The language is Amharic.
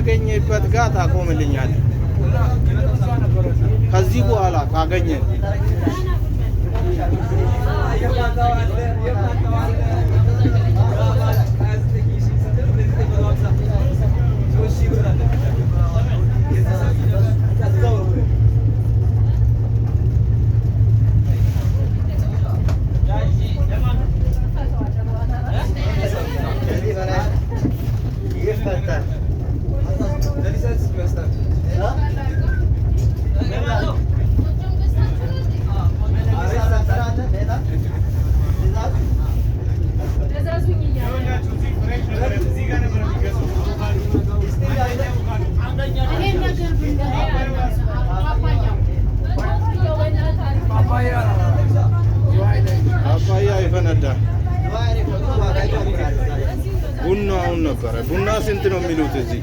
ያገኘበት ጋር ታቆምልኛል ከዚህ በኋላ ካገኘ አባያ ይፈነዳ ቡና አሁን ነበረ ቡና ስንት ነው የሚሉት እዚህ